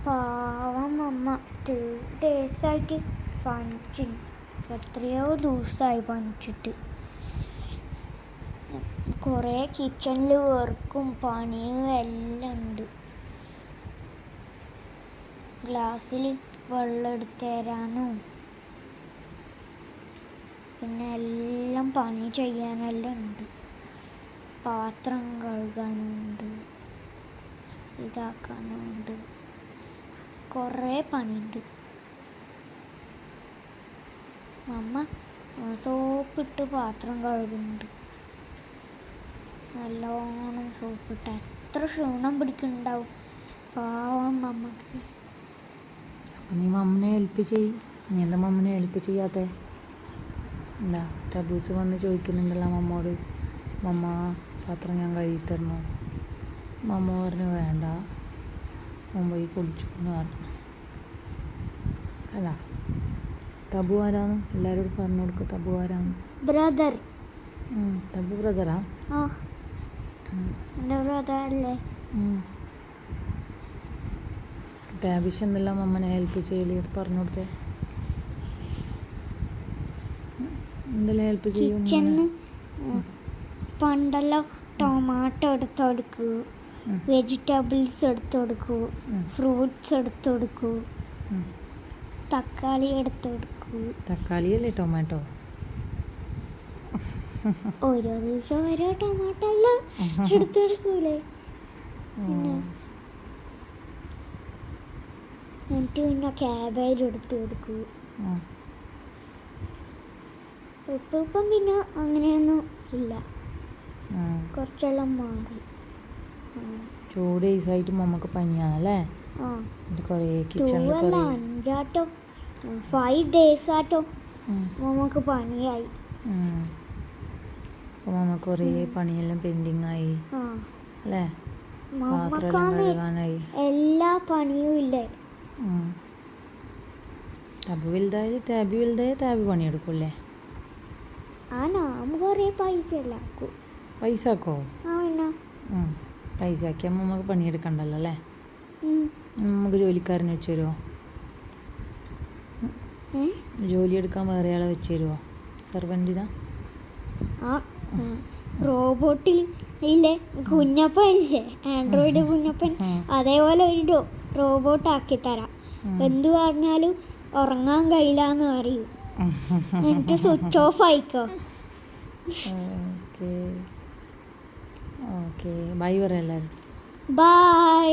പാവം അമ്മ 2 days ആയിട്ട് പനിച്ചു. എത്രയോ ദിവസമായി പനിച്ചിട്ട്. കുറേ കിച്ചണിൽ വർക്കും പണിയും എല്ലാം ഉണ്ട്. ഗ്ലാസ്സിൽ വെള്ളം എടുത്ത് തരാനും പിന്നെ എല്ലാം പണി ചെയ്യാനെല്ലാം ഉണ്ട്. പാത്രം കഴുകാനുണ്ട്, ഇതാക്കാനുണ്ട്, കുറേ പണിയുണ്ട്. അമ്മ സോപ്പിട്ട് പാത്രം കഴുകുന്നുണ്ട്. നല്ലോണം സോപ്പിട്ട് എത്ര ക്ഷീണം പിടിക്കുന്നുണ്ടാവും പാവം അമ്മക്ക്. നീ മമ്മനെ ഹെൽപ്പ് ചെയ്. നീ എന്താ മമ്മനെ ഹെൽപ്പ് ചെയ്യാത്തേ? എന്താ ടബൂസ് വന്ന് ചോദിക്കുന്നുണ്ടല്ലോ മമ്മോട്, മമ്മ പാത്രം ഞാൻ കഴുകി തരണോ? മമ്മ പറഞ്ഞു വേണ്ട, മുംബൈ കുളിച്ചു എന്ന് പറഞ്ഞു. അല്ല, തബു ആരാന്ന് എല്ലാവരോടും പറഞ്ഞു കൊടുക്കുക. തബു ആരാന്ന്? ബ്രദർ. തബു ബ്രദറാ? എൻ്റെ ബ്രദർ അല്ലേ? ടാബിഷ് എന്തെല്ലാം മമ്മനെ ഹെൽപ്പ് ചെയ്യല് പറഞ്ഞു കൊടുത്തേ. എന്തെല്ലാം ഹെൽപ്പ് ചെയ്യും? കിച്ചണിൽ പണ്ടെല്ലാം ടൊമാറ്റോ എടുത്ത് കൊടുക്കൂ, വെജിറ്റബിൾസ് എടുത്ത് കൊടുക്കൂ, ഫ്രൂട്ട്സ് എടുത്ത് കൊടുക്കൂ, തക്കാളി എടുത്ത് കൊടുക്കൂ. തക്കാളിയല്ലേ ടൊമാറ്റോ? ഓരോ ദിവസം ഓരോ ടൊമാറ്റോ എല്ലാം എടുത്ത് കൊടുക്കൂലേ? എന്നിട്ട് പിന്നെ ക്യാബേജ് എടുത്ത് കൊടുക്കൂ. ഇപ്പം പിന്നെ അങ്ങനെയൊന്നും ഇല്ല, കുറച്ചെല്ലാം മാറി. 2 days ആയിട്ട് മമ്മക്ക് പനിയാണല്ലേ? 5 days ആട്ടോ മമ്മക്ക് പനിയായി. മമ്മ കുറേ പണിയെല്ലാം പെൻഡിങ് ആയി അല്ലേ? പാത്രമെല്ലാം കഴുകാനായി. എല്ലാ പണിയും ഇല്ലേ? തബു വലുതായാലും ടാബി വലുതായാൽ ടാബി പണിയെടുക്കൂല്ലേ? നാം കുറേ പൈസ എല്ലാം ആക്കും. പൈസ ആക്കോ? പൈസ ആക്കിയാൽ നമുക്ക് പണിയെടുക്കണ്ടല്ലോ അല്ലേ? നമുക്ക് ജോലിക്കാരനെ വെച്ച് തരുമോ? ജോലി എടുക്കാൻ വേറെ ആളെ വെച്ച് തരുമോ? സെർവൻറ്റിനാ? റോബോട്ടിൽ ഇല്ലേ കുഞ്ഞപ്പൻ ഇല്ലേ, ആൻഡ്രോയിഡ് കുഞ്ഞപ്പൻ, അതേപോലെ ഒരു റോബോട്ട് ആക്കി തരാം. എന്ത് പറഞ്ഞാലും ഉറങ്ങാൻ കഴിയില്ലാന്ന് പറയും, എന്നിട്ട് സ്വിച്ച് ഓഫ് ആയിക്കോ. ഓക്കെ ബൈ പറയാം എല്ലാവരും. ബൈ.